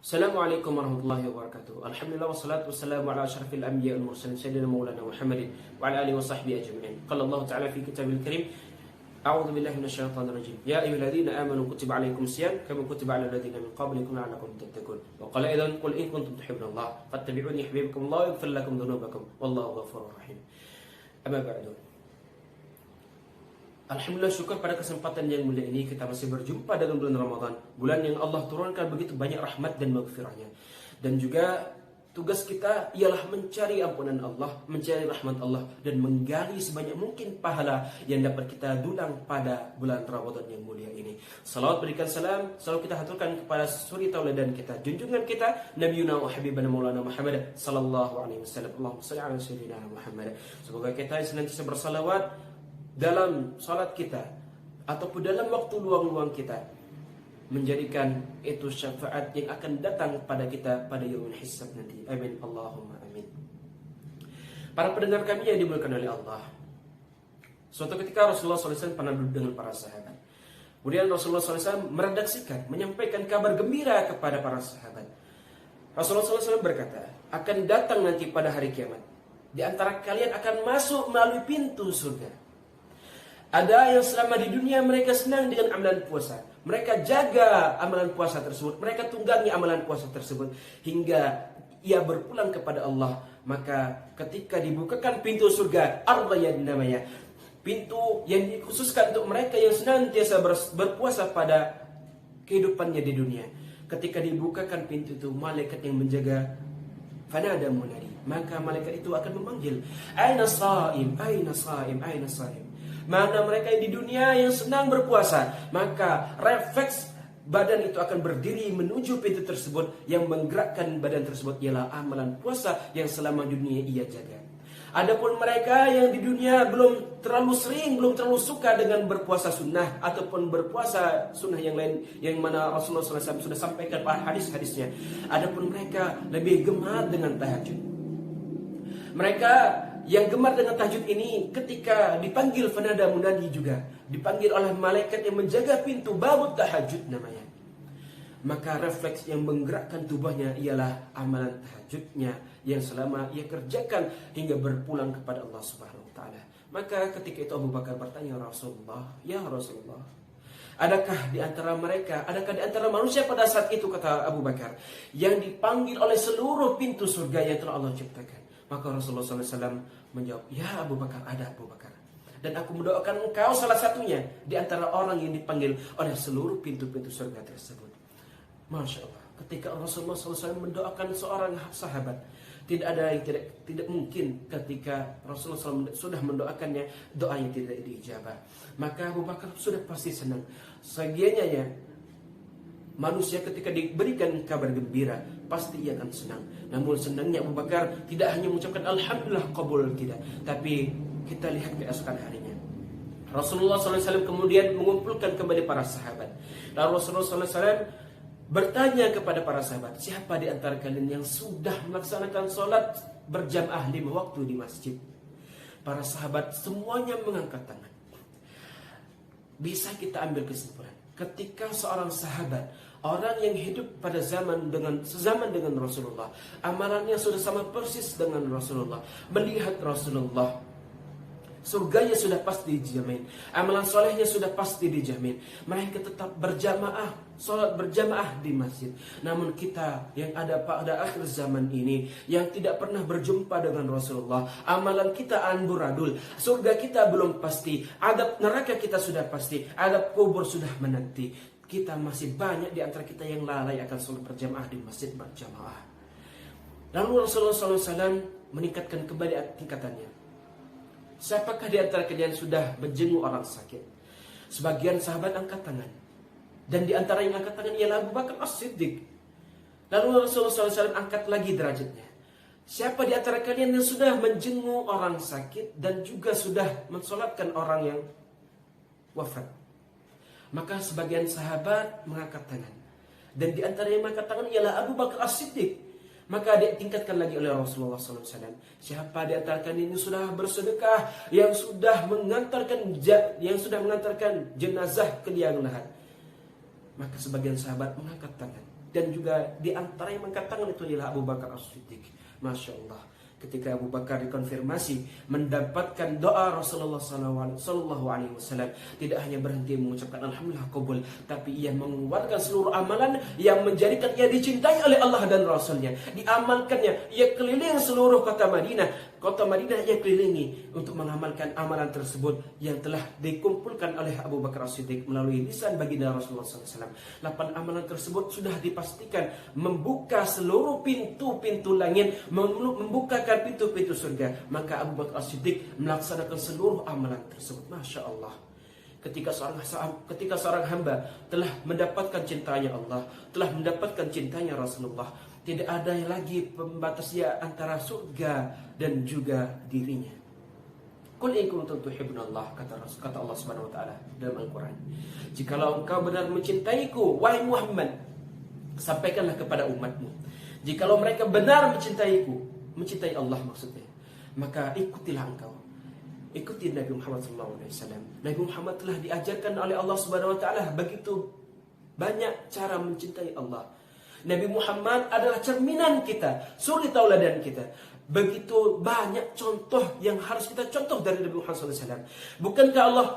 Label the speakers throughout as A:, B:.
A: Assalamualaikum warahmatullahi wabarakatuh. Alhamdulillah wassalatu wassalamu ala asyrafil anbiya wal mursalin sayyidina maulana Muhammadin wa ala alihi wa sahbihi ajma'in. Qala Allah ta'ala fi kitabil karim, a'udzu billahi minasyaitonir rajim. Ya ayyuhalladzina amanu kutiba 'alaikumus shiyam kama kutiba 'alal ladzina min qablikum la'allakum tattaqun. Wa qala aidan qul in kuntum tuhibbunallaha fattabi'uni yuhibbukumullahu wa yaghfir lakum dhunubakum wallahu ghafurur rahim. Amma ba'du. Alhamdulillah, syukur pada kesempatan yang mulia ini kita masih berjumpa dalam bulan Ramadan, bulan yang Allah turunkan begitu banyak rahmat dan maghfirahnya. Dan juga tugas kita ialah mencari ampunan Allah, mencari rahmat Allah, dan menggali sebanyak mungkin pahala yang dapat kita dulang pada bulan Ramadan yang mulia ini. Salawat berikan salam selalu kita haturkan kepada suri tauladan kita, junjungan kita, Nabiyuna wa Habibana Maulana Muhammad sallallahu alaihi wasallam. Allahumma shalli ala sayyidina Muhammad. Semoga kita senantiasa bersalawat dalam salat kita ataupun dalam waktu luang-luang kita, menjadikan itu syafaat yang akan datang pada kita pada yaumul hisab nanti. Amin Allahumma amin. Para pendengar kami yang dimuliakan oleh Allah, suatu ketika Rasulullah SAW pernah duduk dengan para sahabat. Kemudian Rasulullah SAW meredaksikan, menyampaikan kabar gembira kepada para sahabat. Rasulullah SAW berkata, akan datang nanti pada hari kiamat, di antara kalian akan masuk melalui pintu surga. Ada yang selama di dunia mereka senang dengan amalan puasa, mereka jaga amalan puasa tersebut, mereka tunggangi amalan puasa tersebut hingga ia berpulang kepada Allah. Maka ketika dibukakan pintu surga, Ar-Rayyan namanya, pintu yang dikhususkan untuk mereka yang senantiasa berpuasa pada kehidupannya di dunia. Ketika dibukakan pintu itu, malaikat yang menjaga fanada munadi, maka malaikat itu akan memanggil, aina shaim, aina shaim, aina shaim. Mana mereka yang di dunia yang senang berpuasa, maka refleks badan itu akan berdiri menuju pintu tersebut. Yang menggerakkan badan tersebut ialah amalan puasa yang selama dunia ia jaga. Adapun mereka yang di dunia belum terlalu sering, belum terlalu suka dengan berpuasa sunnah ataupun berpuasa sunnah yang lain, yang mana Rasulullah SAW sudah sampaikan pada hadis-hadisnya. Adapun mereka lebih gemar dengan tahajud. Mereka yang gemar dengan tahajud ini ketika dipanggil fanada munadi juga, dipanggil oleh malaikat yang menjaga pintu babut tahajud namanya, maka refleks yang menggerakkan tubuhnya ialah amalan tahajudnya yang selama ia kerjakan hingga berpulang kepada Allah Subhanahu wa taala. Maka ketika itu Abu Bakar bertanya, Rasulullah, ya Rasulullah, adakah di antara mereka, adakah di antara manusia pada saat itu, kata Abu Bakar, yang dipanggil oleh seluruh pintu surga yang telah Allah ciptakan? Maka Rasulullah SAW menjawab, ya Abu Bakar, ada Abu Bakar. Dan aku mendoakan engkau salah satunya di antara orang yang dipanggil oleh seluruh pintu-pintu surga tersebut. Masya Allah, ketika Rasulullah SAW mendoakan seorang sahabat, tidak ada yang tidak mungkin ketika Rasulullah SAW sudah mendoakannya, doanya tidak diijabah. Maka Abu Bakar sudah pasti senang. Segianya ya, manusia ketika diberikan kabar gembira, pasti ia akan senang. Namun senangnya Abu Bakar tidak hanya mengucapkan Alhamdulillah qabul, tidak. Tapi kita lihat keesokan harinya, Rasulullah SAW kemudian mengumpulkan kembali para sahabat. Lalu Rasulullah SAW bertanya kepada para sahabat, siapa di antara kalian yang sudah melaksanakan sholat berjamaah 5 waktu di masjid? Para sahabat semuanya mengangkat tangan. Bisa kita ambil kesimpulan, ketika seorang sahabat, orang yang hidup pada sezaman dengan Rasulullah, amalannya sudah sama persis dengan Rasulullah, melihat Rasulullah, surganya sudah pasti dijamin, amalan solehnya sudah pasti dijamin, mereka tetap berjamaah, sholat berjamaah di masjid. Namun kita yang ada pada akhir zaman ini, yang tidak pernah berjumpa dengan Rasulullah, amalan kita amburadul, surga kita belum pasti, adab neraka kita sudah pasti, adab kubur sudah menanti. Kita masih banyak di antara kita yang lalai akan sholat berjamaah di masjid berjamaah. Lalu Rasulullah SAW meningkatkan kembali tingkatannya. Siapakah di antara kalian sudah menjenguk orang sakit? Sebagian sahabat angkat tangan, dan di antara yang angkat tangan ialah Abu Bakar As-Siddiq. Lalu Rasulullah SAW angkat lagi derajatnya. Siapa di antara kalian yang sudah menjenguk orang sakit dan juga sudah mensolatkan orang yang wafat? Maka sebagian sahabat mengangkat tangan, dan di antara yang mengangkat tangan ialah Abu Bakar As-Siddiq. Maka ditingkatkan lagi oleh Rasulullah SAW. Siapa di antara kalian yang sudah bersedekah, yang sudah mengantarkan jenazah ke liang lahat? Maka sebagian sahabat mengangkat tangan, Dan juga di antara yang mengangkat tangan itu adalah Abu Bakar As-Siddiq. Masya Allah. Ketika Abu Bakar dikonfirmasi mendapatkan doa Rasulullah Sallallahu Alaihi Wasallam, tidak hanya berhenti mengucapkan Alhamdulillah kabul, tapi ia mengeluarkan seluruh amalan yang menjadikan ia dicintai oleh Allah dan Rasulnya. Diamalkannya, ia keliling seluruh kota Madinah. Kota Madinah ia kelilingi untuk mengamalkan amalan tersebut yang telah dikumpulkan oleh Abu Bakar As-Siddiq melalui lisan baginda Rasulullah SAW. 8 amalan tersebut sudah dipastikan membuka seluruh pintu-pintu langit, membukakan pintu-pintu surga. Maka Abu Bakar As-Siddiq melaksanakan seluruh amalan tersebut. Masya Allah. Ketika seorang hamba telah mendapatkan cintanya Allah, telah mendapatkan cintanya Rasulullah, tidak ada lagi pembatasnya antara surga dan juga dirinya. Qul in kuntum tuhibbunallah, kata Allah Subhanahu wa taala dalam Al-Qur'an. Jikalau engkau benar mencintaiku, wahai Muhammad, sampaikanlah kepada umatmu. Jikalau mereka benar mencintaiku, mencintai Allah maksudnya, maka ikutilah engkau. Ikuti Nabi Muhammad SAW. Nabi Muhammad telah diajarkan oleh Allah Subhanahu wa taala begitu banyak cara mencintai Allah. Nabi Muhammad adalah cerminan kita, suri tauladan kita. Begitu banyak contoh yang harus kita contoh dari Nabi Muhammad SAW. Bukankah Allah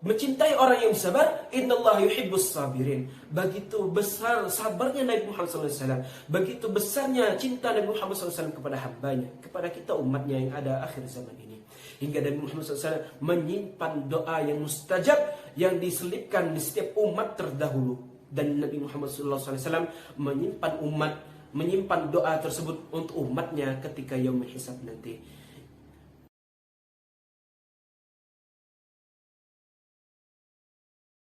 A: mencintai orang yang sabar? Innallaha yuhibbus sabirin. Begitu besar sabarnya Nabi Muhammad SAW. Begitu besarnya cinta Nabi Muhammad SAW kepada hambanya, kepada kita umatnya yang ada akhir zaman ini. Hingga Nabi Muhammad SAW menyimpan doa yang mustajab yang diselipkan di setiap umat terdahulu. Dan Nabi Muhammad SAW menyimpan doa tersebut untuk umatnya ketika yaumul hisab nanti.